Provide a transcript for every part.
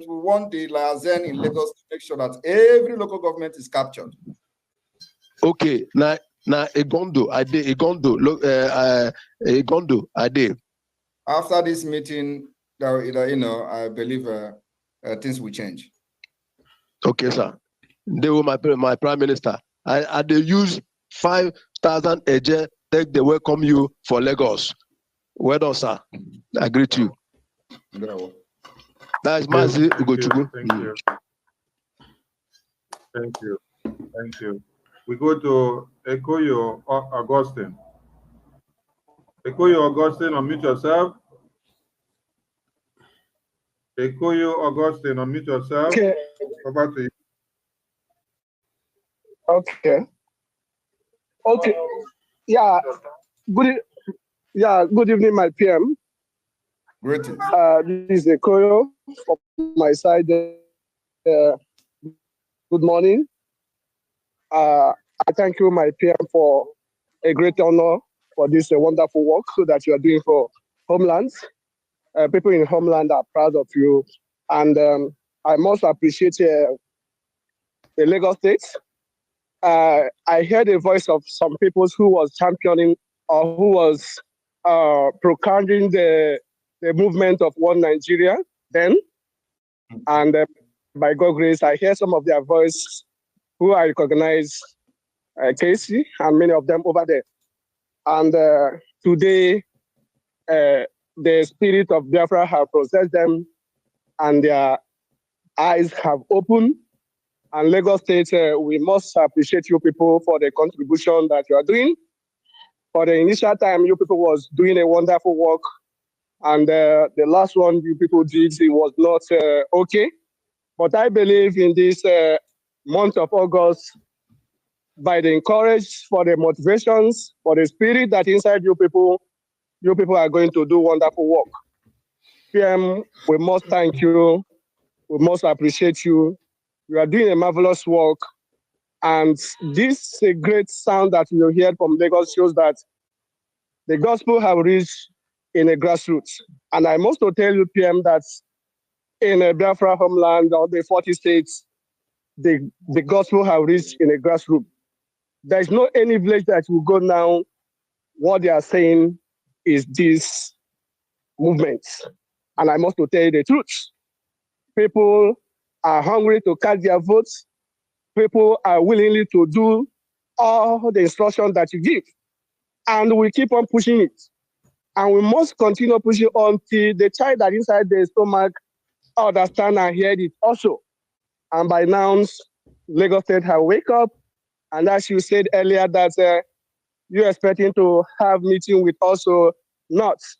we want the liaison in Lagos to make sure that every local government is captured. Okay, now Egondo, Ade. After this meeting, I believe things will change. Okay, sir. They were my prime minister. I they use 5,000 AJ take they welcome you for Lagos. Well done, sir. I greet you. Bravo. That is Mazi Ugochukwu. Thank you. Thank you. We go to Ekoyo Augustine. Ekoyo Augustine, unmute yourself. Ekoyo Augustine, unmute yourself. Okay. Over to you. Okay. Okay. Yeah. Good evening, my PM. Greetings. This is Ekoyo from my side. Good morning. I thank you, my PM, for a great honor for this wonderful work that you are doing for Homelands. People in Homeland are proud of you. And I must appreciate the Lagos State. I heard a voice of some people who was championing or who was proclaiming the movement of One Nigeria then. And by God's grace, I hear some of their voice who I recognize, Casey and many of them over there. And today, the spirit of Biafra have processed them and their eyes have opened. And Lagos State, we must appreciate you people for the contribution that you are doing. For the initial time, you people was doing a wonderful work. And the last one you people did, it was not okay. But I believe in this month of August, by the encouragement, for the motivations, for the spirit that inside you people are going to do wonderful work. PM, we must thank you. We must appreciate you. You are doing a marvelous work. And this a great sound that you hear from Lagos shows that the gospel have reached in a grassroots. And I must tell you, PM, that in a Biafra homeland or the 40 states, the gospel have reached in a grassroots. There is no any village that will go now. What they are saying is this movement. And I must tell you the truth. People are hungry to cast their votes. People are willingly to do all the instructions that you give. And we keep on pushing it. And we must continue pushing until the child that inside the stomach understand and hear it also. And by now, Lagos State have wake up. And as you said earlier, that you're expecting to have meeting with also North.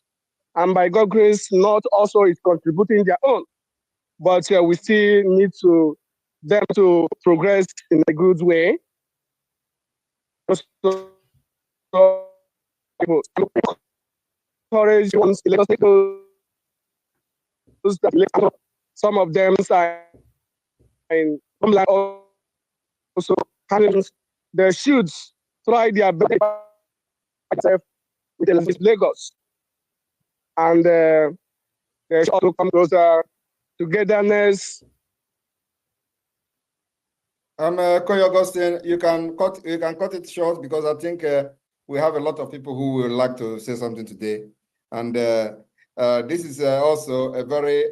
And by God's grace, North also is contributing their own. But we still need them to progress in a good way. Encourage some of them are in Homeland also handling the shoots, try their best with Lagos. And they also come closer togetherness. Koyo Augustine, you can cut it short because I think we have a lot of people who would like to say something today. And this is also a very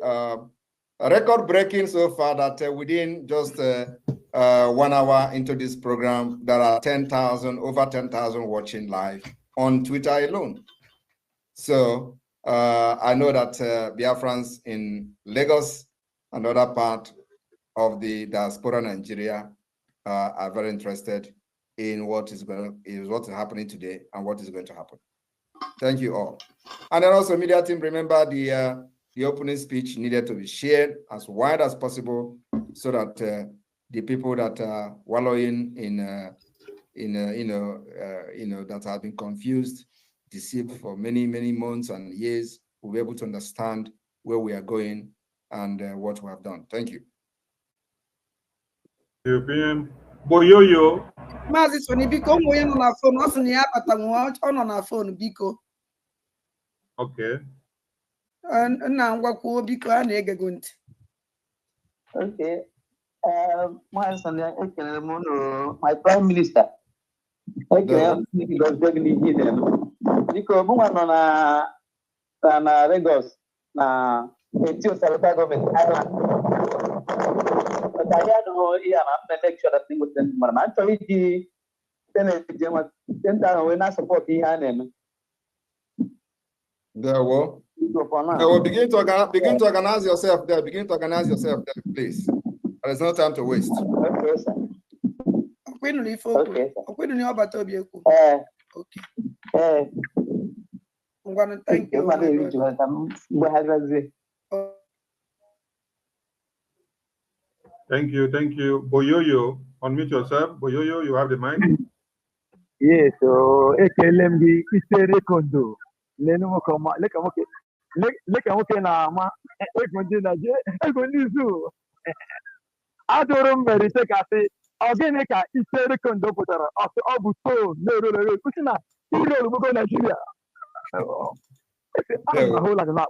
record-breaking so far that within just 1 hour into this program, there are over 10,000 watching live on Twitter alone. So I know that Biafrans in Lagos and other part of the diaspora Nigeria are very interested in what is happening today and what is going to happen. Thank you all. And then also, media team, remember the opening speech needed to be shared as wide as possible so that the people that are wallowing that have been confused, deceived for many, many months and years will be able to understand where we are going and what we have done. Thank you. European Boyoyo. Mazi Soni biko moye no na phone osu ni apata nwa ono na phone biko. Okay. Nna ngwa kwuo biko a na-ege go ntị. Okay. My Prime Minister. Okay, because definitely them. Because woman on Lagos na Etio Salvador government island. But I don't know here I'm make sure that thing with them. Actually, the Senate when I support the hand. There will. Begin to organize yourself there. Begin to organize yourself there, please. There is no time to waste. Okay, sir. Okay. I'm gonna thank you. Thank you. Boyoyo, unmute yourself. Boyoyo, you have the mic. Yes, so ekelembi isere kondo. Lenu mokoma leka moke na ama ekondi na je ekondi zu. Adoro merite kasi ogene ka isere kondo pụtara ọsọ ọ bụ so lero kusi na ire olugo Nigeria. I'm whole like that.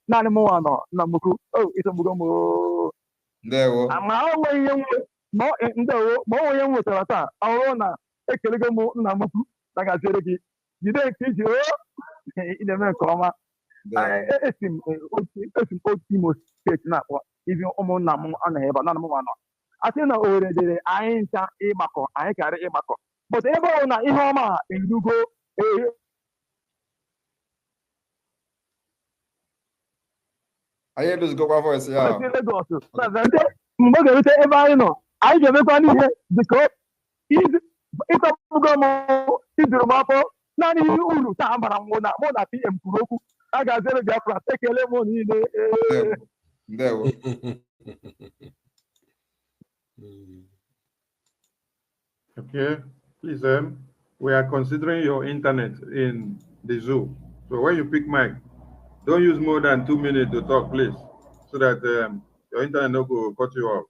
None more no muku. Oh, it's a mugomo. There will. I'm always young more in the more young with our own. Ekelegomo Nnamuku like I said again. You don't teach you in the America. I estim ultimate state now. Even almost Namu and a but none more. I think already I ain't a mako, I carry a mako. But ever na ihoma in Google. I hear this go for us, yeah. I just because it's a program is the mapper. Nani ulu tambara mona PM kuroku. I got zero biafra take a lemon There will. Okay, please, we are considering your internet in the zoo. So when you pick mic, don't use more than 2 minutes to talk, please, so that your internet no go cut you off.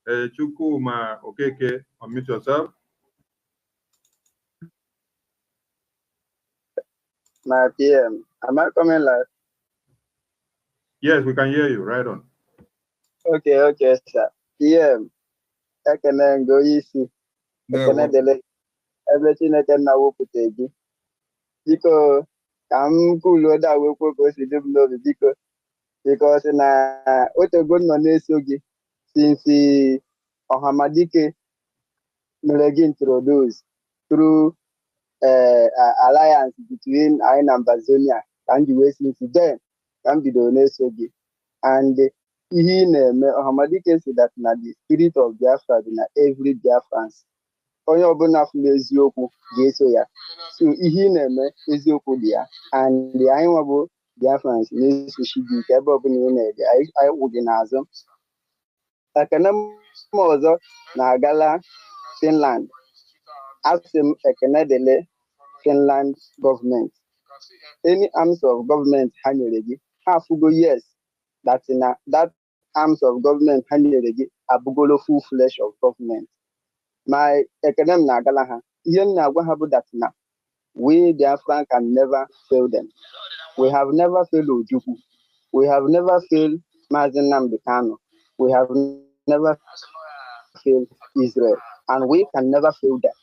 Chukuma Okeke, unmute yourself. My PM, am I coming live? Yes, we can hear you. Right on. Okay, sir. PM, I can go easy. I can delay everything I can now put it. Because I'm cool with that. We purpose to develop because na Woto good no nesogi since the Ohamadike Melegi introduced through alliance between Ain and Bazonia and the West since then can be the nesogi and he Ohamadike said that na the spirit of Biafra na every Biafrans. Onye ọbụla fụrụ eziokwu ga-eso ya. So ihe na-eme eziokwu dị ya and anyị nwabụ Biafrans na-esochi gị ike ebe ọbụla ị na-ede anyị kwụ gị n'azụ. Ekene m ọzọ na-agala Finland. Asị m ekene dele Finland gọọmenti. Any arms of government ha nyere gị ha afụgo yes that arms of government ha nyere gị abụgolo full flesh of government. My academic Nagalaha, Yen Nagwahabu Datina. We, Biafran, can never fail them. We have never failed Ojuku. We have never failed Nnamdi Kanu. We have never failed Israel. And we can never fail them.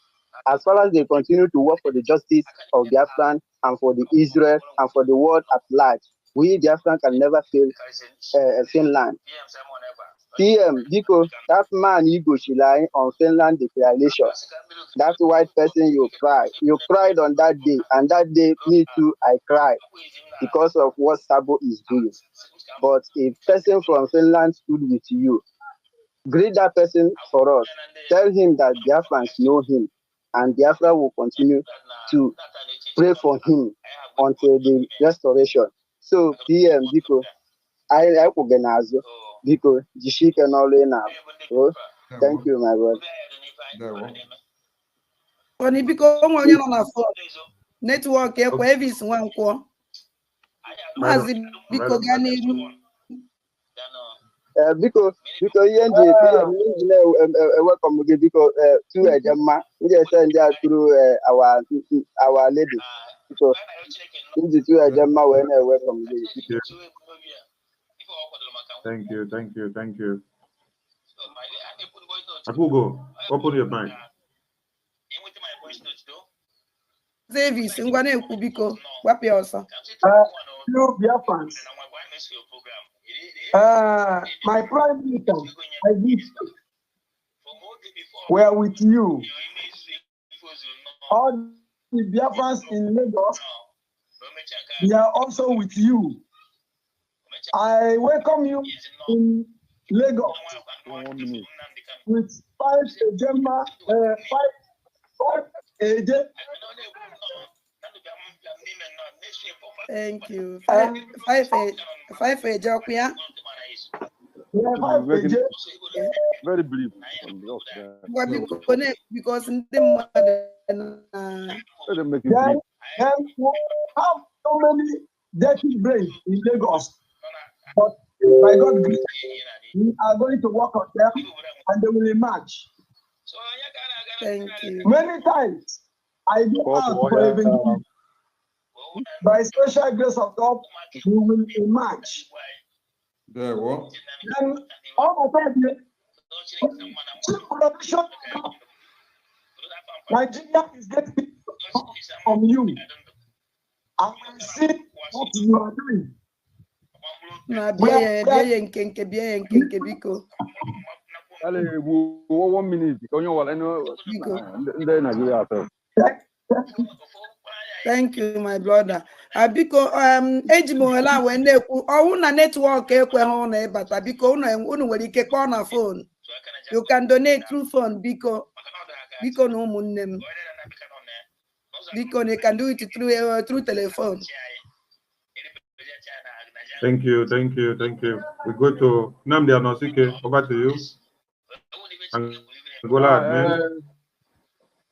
As far as they continue to work for the justice of Biafran and for the Israel and for the world at large, we, Biafran, can never fail Finland. PM, because that man you go rely on Finland declaration. That white person you cried. You cried on that day, and that day, me too, I cried because of what Sabo is doing. But a person from Finland stood with you. Greet that person for us. Tell him that Biafrans know him, and Biafra will continue to pray for him until the restoration. So, PM, because I organize. Because Jishika Nole now. Oh, thank you, my brother. Oni biko onye nọ na phone network ekwe Evis Nwankwo. Mazi biko ga n'iru. Because welcome again because to Ejema we send there through our lady. Because to Ejema when welcome again. Thank you. Akugo, open your mic. Davis, ngwane ekubiko, wapi osa. Hello, Biafrans. My prime minister, I wish were with you. All the Biafrans in Lagos, we are also with you. I welcome you in Lagos with 5 Gemma, 5 AJ. Thank you. 5 AJ, yeah. Very brief. Because in the then we have so many dirty brains in Lagos, but by God's grace, we are going to work on them and they will emerge. Thank you. Many times I go out for evangelism. By special grace of God, we will emerge. There, what? And all the time, production, Nigeria is getting from you. I will see what you are doing. Na biye nkenke biko. 1 minute. Thank you, my brother. Biko ejimola we na-ekwu ọwụ na network ekweghị na ịbata biko unu nwere ike kpọọ na phone. You can donate through phone biko na ụmụnne m. Biko they can do it through telephone. Thank you. We go to Nnamdi Anosike. Over to you.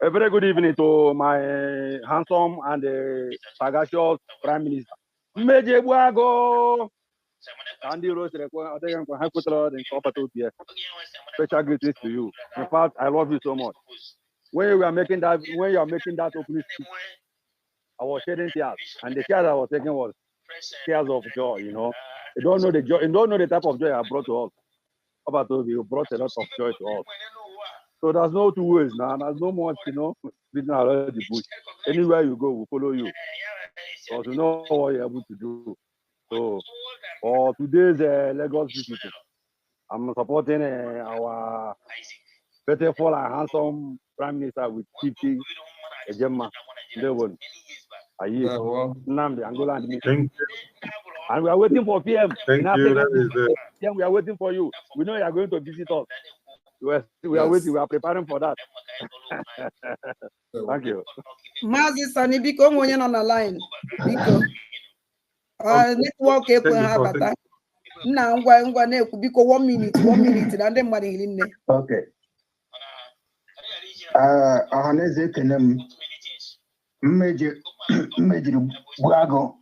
A very good evening to my handsome and sagacious Prime Minister. Special greetings to you. In fact, I love you so much. When you are making that opening speech, I was shedding tears, and the tears I was taking was tears of joy. You know, you don't know the joy, you don't know the type of joy I brought to us. You brought a lot of joy to us. So there's no two ways now. There's no much, beating around the bush. Anywhere you go, we follow you, because we know what you're able to do. So for today's Lagos visit, I'm supporting our beautiful and handsome Prime Minister with 50 Gemma. Nnamdi, Angola, and Thank you. And we are waiting for PM. Thank you. PM, we are waiting for you. We know you are going to visit us. We are waiting. We are preparing for that. Thank you. Mazi Sani biko onye nọ na line. Biko. Network ekwe ha bata. Nna ngwa na-ekwu biko 1 minute na ndị mmadụ iri nne. Okay. Ọhaneze ekene m. Mmejiri Buago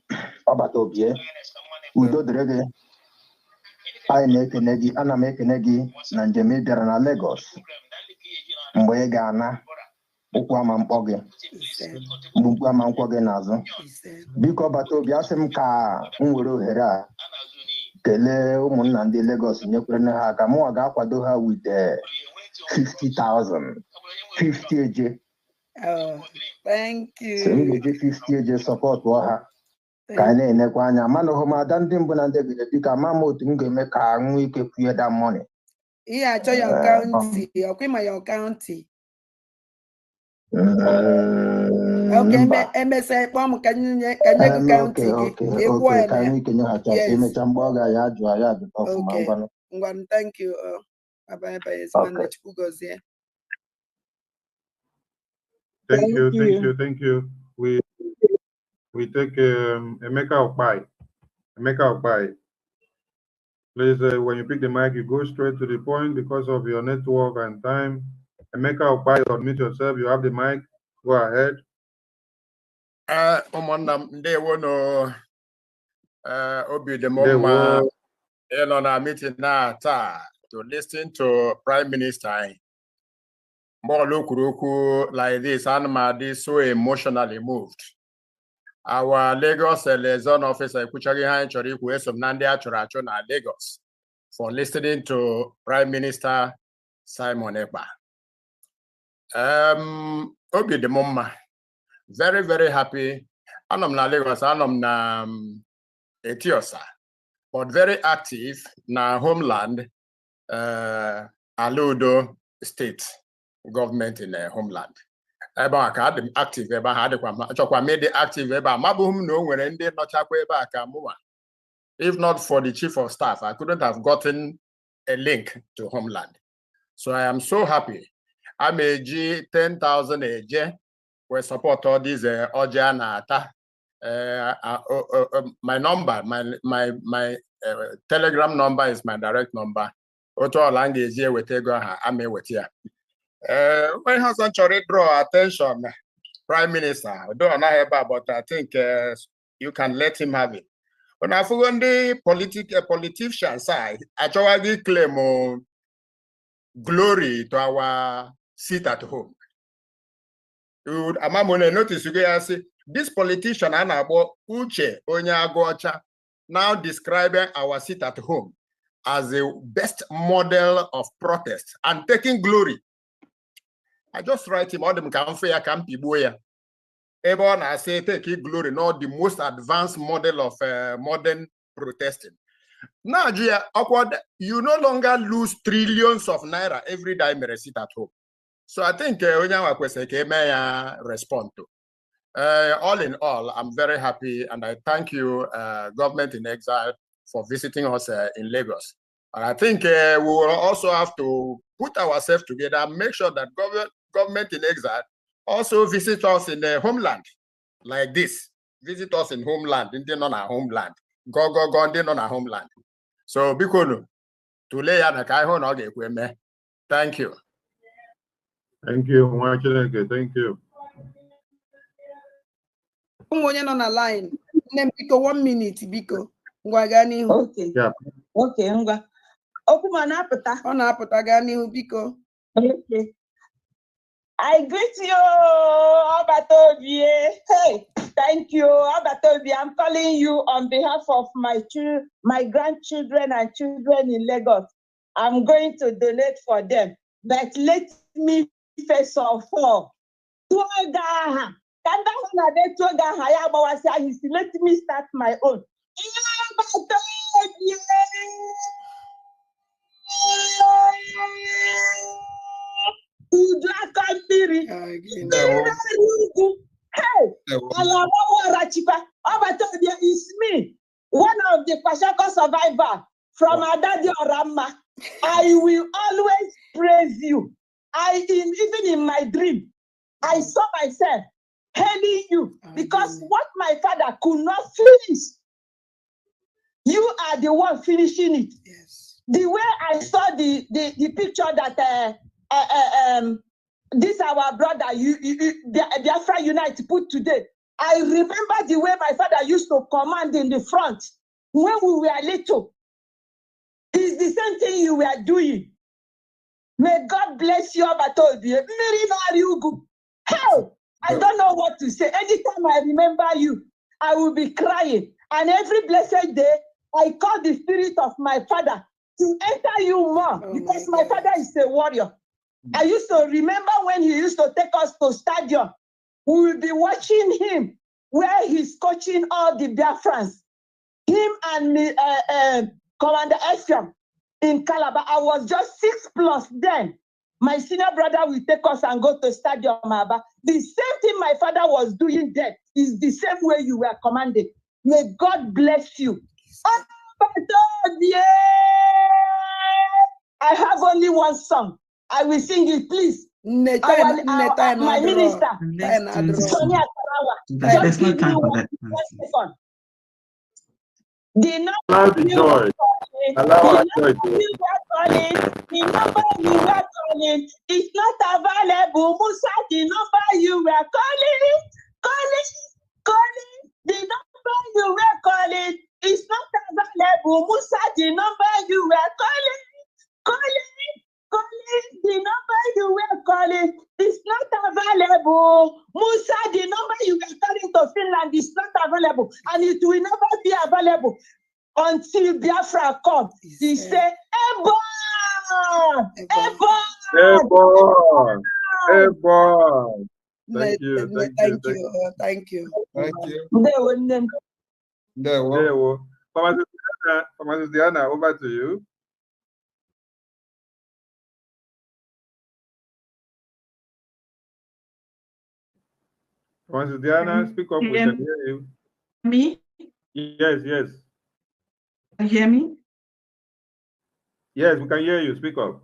ọbata obie. Udo dịrị gị. Anyị na-ekene gị, ana m ekene gị na njem ị bịara na Lagos. Mgbe ị ga-ana ụkwụ ama mkpọ gị. Mgbe ama nkwọ gị n'azụ. Biko ọbata obi asị m ka m were ohere a kelee ụmụnna ndị Lagos nyekwere ha aka mụnwa ga-akwado ha with 50,000 50 eje. Oh, thank you. So m ga-eje 50 eje support ha ka anyị na-enekwa anya manụhụ m ada ndị mbụ na ndị gide biko ama m otu m ga-eme ka nwee ike kwụnye that money. Ihe achọ ya kaụntị ọkwa ịma ya kaụntị. Okay, emesa kpọọ m ka nye gị kaụntị gị ịkwụọ ya ka anyị ike nye ha chasị emecha mgbe ọ ga-ya ajụ anyị ajụta ọfụma ngwanụ. Ngwanụ, thank you. Thank you. We take Emeka Okpai. Please, when you pick the mic, you go straight to the point because of your network and time. Emeka Okpai, unmute yourself. You have the mic. Go ahead. Obi the moment on our meeting now to listen to Prime Minister. More look like this, and so emotionally moved. Our Lagos liaison officer, Nnamdi Lagos, for listening to Prime Minister Simon Ekpa. Obi de mumma. Very, very happy. Anom na Lagos, anom na Etiosa, but very active na homeland, Aludo state government in the homeland. Eba ka adim active eba ha adekwa chokwa made active eba mabuhum no nwere ndị nọchakwa ebe aka mụwa. If not for the chief of staff, I couldn't have gotten a link to homeland. So I am so happy. I'm a G 10,000 a J. We support all these Oja na Ata. My number, my Telegram number is my direct number. Oto language here with ego ha ame with here. When Hassan Chori draw attention, Prime Minister, don't know about, but I think you can let him have it. When I forgot the politician side, I actually claim glory to our seat at home. You would notice you guys say this politician Anabo Uche Onyagocha now describing our seat at home as the best model of protest and taking glory. I just write him all them can be everyone I say taking glory, not the most advanced model of modern protesting. Now, awkward, you no longer lose trillions of naira every time you sit at home. So I think may respond to. All in all, I'm very happy, and I thank you, government in exile, for visiting us in Lagos. And I think we will also have to put ourselves together and make sure that government in exile also visit us in the homeland, like this. Visit us in homeland, Indian on our homeland. Go, Indian on our homeland. So, Bikonu, to lay on a kaihon okay, thank you. Thank you, thank you. Onye nọ na line. Nne m biko 1 minute biko. Ngwa gaa n'ihu. Okay. Yeah. Okay, ngwa. Okwu ma na-apụta. Ọ na-apụta gaa n'ihu biko. Okay. I greet you, Obatobi. Hey, thank you, Obatobi. I'm calling you on behalf of my grandchildren and children in Lagos. I'm going to donate for them. But let me first of all, let me start my own. It's me, one of the Kwashako survivors from Adadi Orama. I will always praise you. Even in my dream, I saw myself hailing you because what my father could not finish, you are the one finishing it. Yes. The way I saw the picture that this our brother Biafra Unite put today, I remember the way my father used to command in the front when we were little. It's the same thing you were doing. May God bless you, Abatobi. Hell, I don't know what to say. Anytime I remember you, I will be crying. And every blessed day, I call the spirit of my father to enter you more because my father is a warrior. I used to remember when he used to take us to stadium. We will be watching him where he's coaching all the Biafrans. Him and Commander Efiam in Calabar. I was just 6+ then. My senior brother will take us and go to Stadium Aba. The same thing my father was doing there is the same way you were commanding. May God bless you. I have only one song. I will sing it, please. My minister, Sonia Karawa. Just give me 1 second. The number you were calling is not available. Musa, the number you were calling. The number you were calling is not available. Musa, the number you were calling. The number you were calling is not available. Musa, the number you were calling to Finland is not available, and it will never be available until Biafra comes. He said, Eba! Ekpa. Ekpa. Thank you. Thank you. Thank you. Pharmacist Diana, over to you. Pharmacist Diana, speak up. We can hear you. Me? Yes, yes. Can you hear me? Yes, we can hear you. Speak up.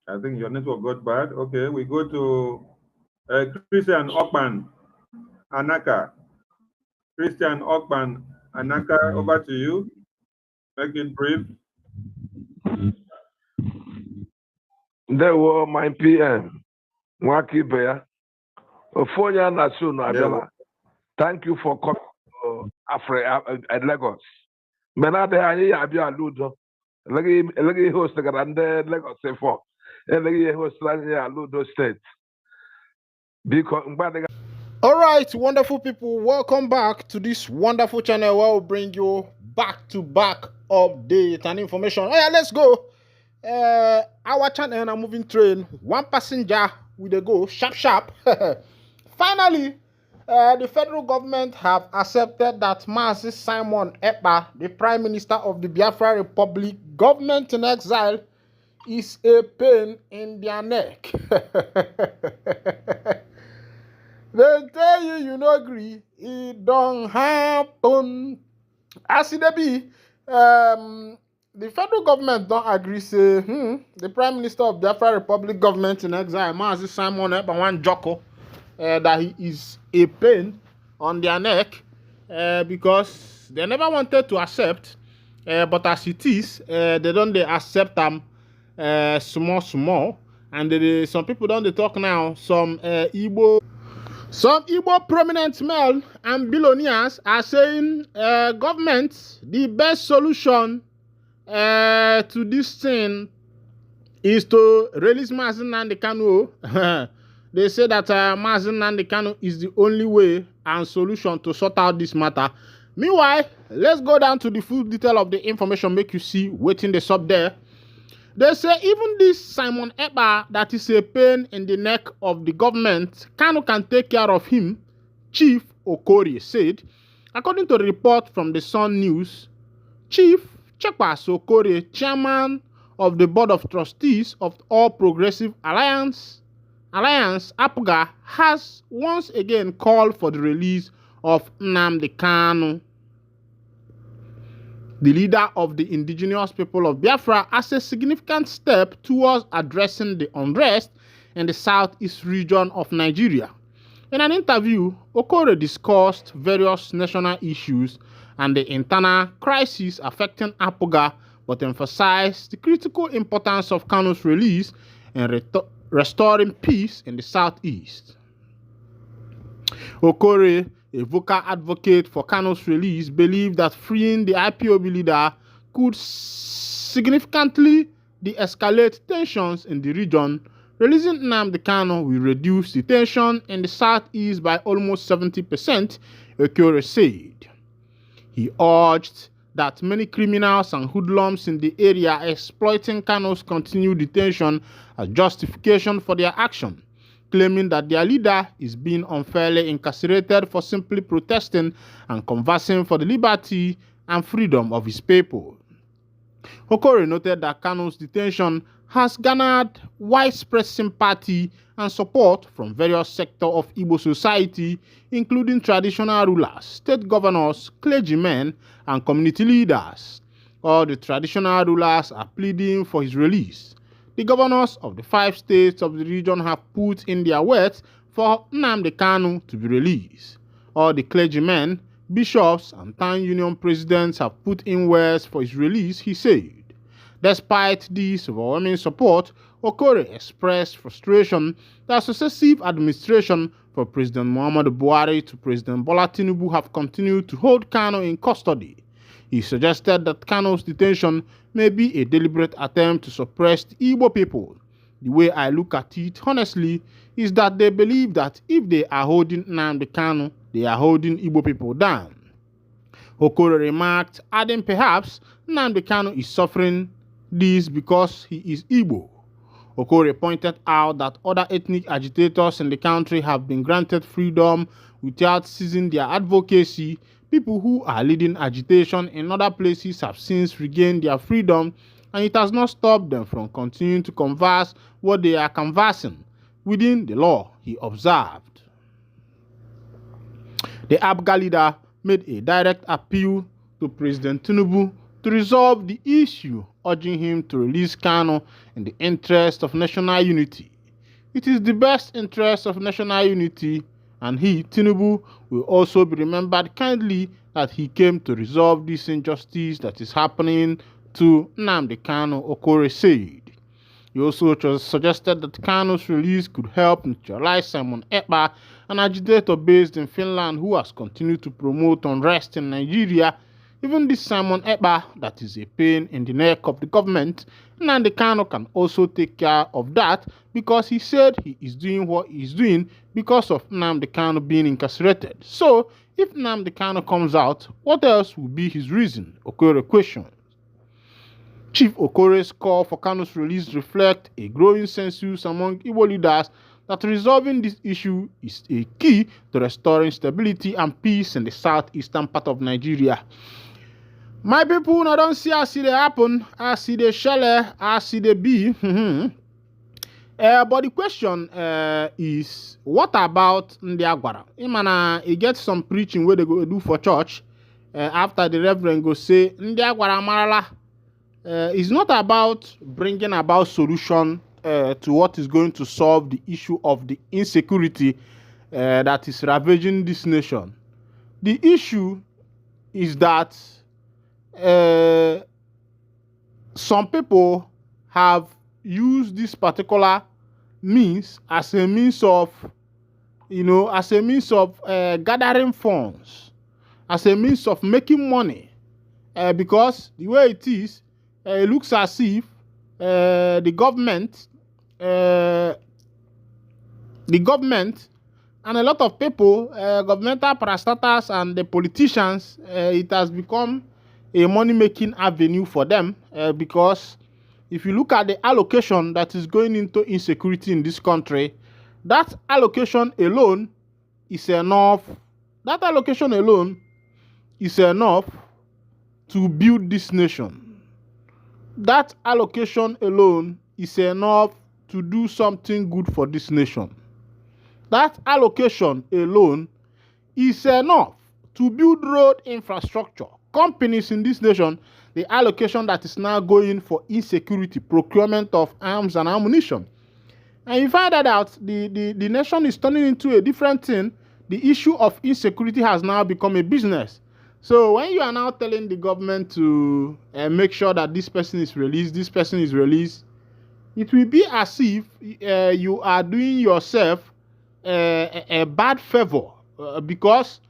I think your network got bad. Okay, we go to Christian Okpan Anaka. Christian Okpan Anaka, over to you. Make it brief. There were my PM. Waki Bear. Fonya Nasu Abela. Thank you for coming to at Lagos. Menade Ani Abia Ludo. Lagi host the Grande Lagos for. Lagi host Ludo State. Because all right, wonderful people, welcome back to this wonderful channel where we'll bring you back-to-back update and information. Oh yeah, let's go. Our channel a moving train, one passenger with a go sharp. Finally, the federal government have accepted that Mazi Simon Ekpa, the Prime Minister of the Biafra Republic, government in exile, is a pain in their neck. They tell you no agree, it don't happen. As it be, the federal government don't agree, say, the Prime Minister of the Biafra Republic government in exile, Mazi Simon Ekpa, one joko, that he is a pain on their neck, because they never wanted to accept, but as it is, they don't accept them small, and some people don't talk now, some Igbo prominent men and billionaires are saying government, the best solution to this thing is to release Mazi Nnamdi Kanu. They say that Mazi Nnamdi Kanu is the only way and solution to sort out this matter. Meanwhile, let's go down to the full detail of the information, make you see waiting the sub there. They say even this Simon Ekpa that is a pain in the neck of the government, Kanu can take care of him, Chief Okorie said. According to the report from the Sun News, Chief Chekwas Okorie, chairman of the Board of Trustees of All Progressive Alliance APGA, has once again called for the release of Nnamdi Kanu, the leader of the indigenous people of Biafra, as a significant step towards addressing the unrest in the southeast region of Nigeria. In an interview, Okorie discussed various national issues and the internal crisis affecting APGA, but emphasized the critical importance of Kanu's release and restoring peace in the southeast. Okorie, a vocal advocate for Kanu's release, believed that freeing the IPOB leader could significantly de-escalate tensions in the region. Releasing Nnamdi Kanu will reduce the tension in the southeast by almost 70%, Okorie said. He urged that many criminals and hoodlums in the area are exploiting Kanu's continued detention as justification for their action, claiming that their leader is being unfairly incarcerated for simply protesting and conversing for the liberty and freedom of his people. Okorie noted that Kanu's detention has garnered widespread sympathy and support from various sectors of Igbo society, including traditional rulers, state governors, clergymen, and community leaders. All the traditional rulers are pleading for his release. The governors of the 5 states of the region have put in their words for Nnamdi Kanu to be released. All the clergymen, bishops, and town union presidents have put in words for his release, he said. Despite this overwhelming support, Okorie expressed frustration that successive administration from President Muhammadu Buhari to President Bola Tinubu have continued to hold Kanu in custody. He suggested that Kanu's detention may be a deliberate attempt to suppress the Igbo people. The way I look at it, honestly, is that they believe that if they are holding Nnamdi Kanu, they are holding Igbo people down. Okoro remarked, adding perhaps Nnamdi Kanu is suffering this because he is Igbo. Okoro pointed out that other ethnic agitators in the country have been granted freedom without ceasing their advocacy. People who are leading agitation in other places have since regained their freedom, and it has not stopped them from continuing to converse what they are conversing within the law, he observed. The APGA leader made a direct appeal to President Tinubu to resolve the issue, urging him to release Kanu in the interest of national unity. It is the best interest of national unity, and he, Tinubu, will also be remembered kindly that he came to resolve this injustice that is happening to Nnamdi Kanu, Okoro said. He also suggested that Kanu's release could help neutralize Simon Ekpa, an agitator based in Finland who has continued to promote unrest in Nigeria. Even this Simon Ekpa, that is a pain in the neck of the government, Nnamdi Kanu can also take care of that because he said he is doing what he is doing because of Nnamdi Kanu being incarcerated. So, if Nnamdi Kanu comes out, what else will be his reason? Okoro questioned. Chief Okoro's call for Kanu's release reflects a growing consensus among Igbo leaders that resolving this issue is a key to restoring stability and peace in the southeastern part of Nigeria. My people, I don't see as it happen, I see the shell, I see the be. But the question is, what about Ndiagwara? Imana, he gets some preaching where they go do for church after the reverend go say, Ndiagwara marala. It's not about bringing about solution to what is going to solve the issue of the insecurity that is ravaging this nation. The issue is that some people have used this particular means as a means of, gathering funds, as a means of making money, because the way it is, it looks as if the government and a lot of people, governmental parastatals and the politicians, it has become a money-making avenue for them because if you look at the allocation that is going into insecurity in this country, that allocation alone is enough. That allocation alone is enough to build this nation. That allocation alone is enough to do something good for this nation. That allocation alone is enough to build road infrastructure. Companies in this nation, the allocation that is now going for insecurity, procurement of arms and ammunition. And you find that out, the nation is turning into a different thing. The issue of insecurity has now become a business. So when you are now telling the government to make sure that this person is released, it will be as if you are doing yourself a bad favor because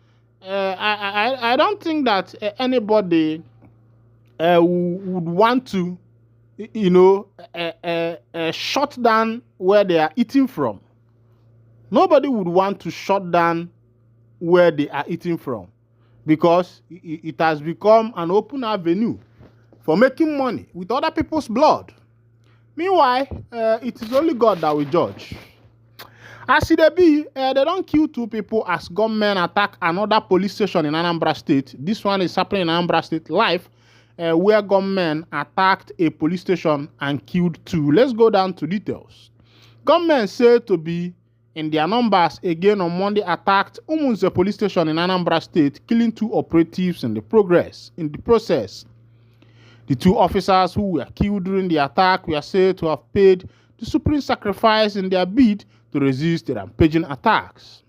I don't think that anybody would want to, shut down where they are eating from. Nobody would want to shut down where they are eating from, because it has become an open avenue for making money with other people's blood. Meanwhile, it is only God that will judge. As it be, they don't kill two people as gunmen attack another police station in Anambra State. This one is happening in Anambra State live, where gunmen attacked a police station and killed two. Let's go down to details. Gunmen said to be in their numbers again on Monday attacked Umunze police station in Anambra State, killing two operatives in the process. The two officers who were killed during the attack were said to have paid the supreme sacrifice in their bid to resist the rampaging attacks.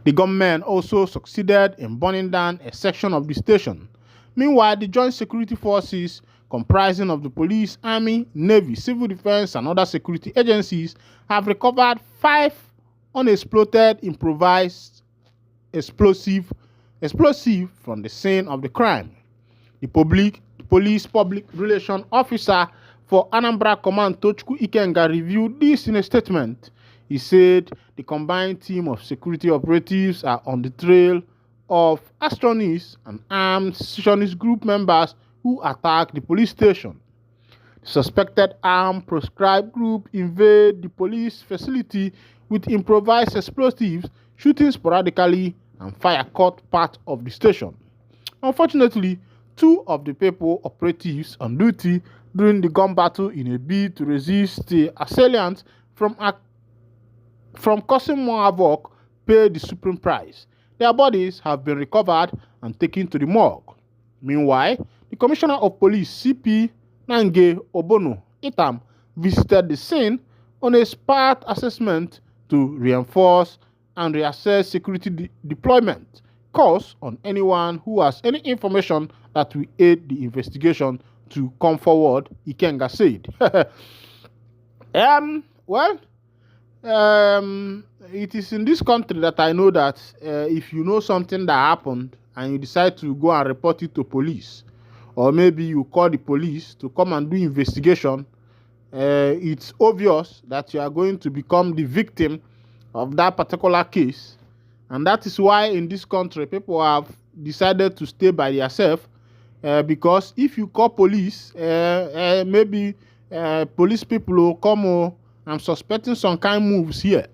The gunmen also succeeded in burning down a section of the station. Meanwhile, the joint security forces, comprising of the police, army, navy, civil defense, and other security agencies, have recovered 5 unexploded improvised explosive from the scene of the crime. The police public relation officer for Anambra Command, Tochukwu Ikenga, reviewed this in a statement. He said the combined team of security operatives are on the trail of astronists and armed secessionist group members who attacked the police station. The suspected armed proscribed group invade the police facility with improvised explosives, shooting sporadically, and fire cut part of the station. Unfortunately, 2 of the people operatives on duty during the gun battle in a bid to resist the assailants from causing more havoc paid the supreme price. Their bodies have been recovered and taken to the morgue. Meanwhile, the Commissioner of Police, CP Nange Obono Itam, visited the scene on a SPAT assessment to reinforce and reassess security deployment calls on anyone who has any information that will aid the investigation to come forward, Ikenga said. It is in this country that I know that if you know something that happened and you decide to go and report it to police, or maybe you call the police to come and do investigation, it's obvious that you are going to become the victim of that particular case. And that is why in this country, people have decided to stay by themselves, because if you call police, maybe police people will come, I'm suspecting some kind of moves here.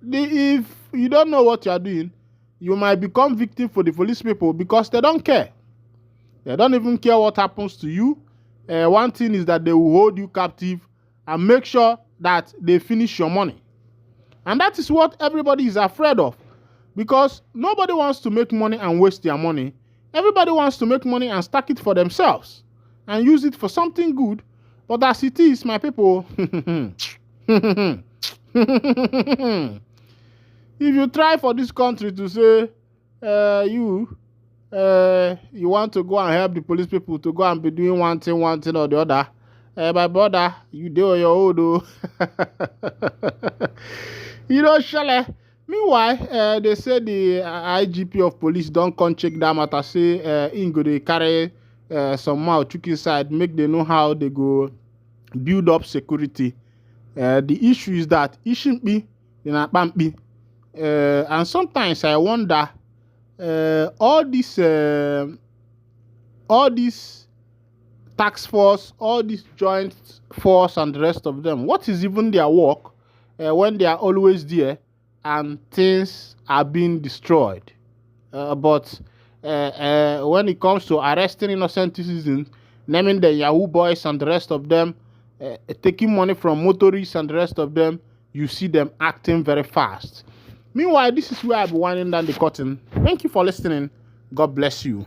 If you don't know what you are doing, you might become victim for the police people because they don't care. They don't even care what happens to you. One thing is that they will hold you captive and make sure that they finish your money. And that is what everybody is afraid of, because nobody wants to make money and waste their money. Everybody wants to make money and stack it for themselves and use it for something good. But as it is, my people, if you try for this country to say you want to go and help the police people to go and be doing one thing or the other, my brother, you do your own, though. You know, Shale. Meanwhile, they say the IGP of police don't come check that matter, say Ingo they carry some mouth took inside, make they know how they go build up security. The issue is that it shouldn't be, and sometimes I wonder, all this task force, all this joint force and the rest of them, what is even their work when they are always there and things are being destroyed? But when it comes to arresting innocent citizens, naming the Yahoo boys and the rest of them, taking money from motorists and the rest of them, you see them acting very fast. Meanwhile, this is where I'll be winding down the curtain. Thank you for listening. God bless you.